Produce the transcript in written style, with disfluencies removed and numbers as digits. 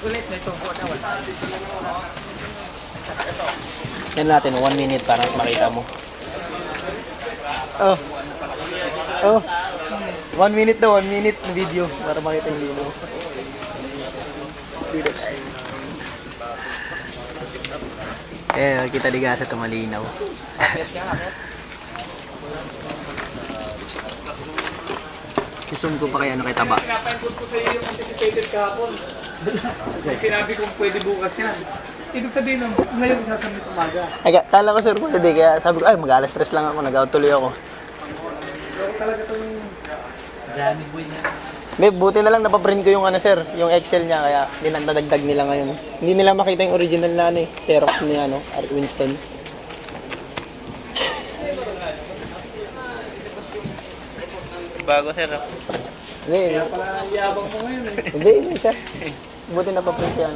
Ulit na ito po na wala. Yan natin, 1 minute para makita mo. Oh. Oh. 1 minute daw, 1 minute na video para makita yung lino. Dito tayo. Eh, kita liga sa tumalinaw. Isum ko pa kaya ano kay taba. Pinapainput ko sa iyo yung anticipated kahapon. Sinabi kong pwede bukas yan. Ibig sabihin nun, ngayon isasabit umaga. Ay, kala ko sir pwede, kaya sabi ko, ay mag-alas stress lang ako, nag-out tuloy ako. Pero talaga itong Johnny Boy niya. Hindi, buti na lang napaprint ko yung ano sir, yung Excel niya, kaya dinagdag nila ngayon. Hindi nila makita yung original na ano eh, Xerox niya ano, Art Winston. Bago sir. Hindi, Kaya pala ang yabang mo ngayon eh. hindi sir. Buti napaprint yan.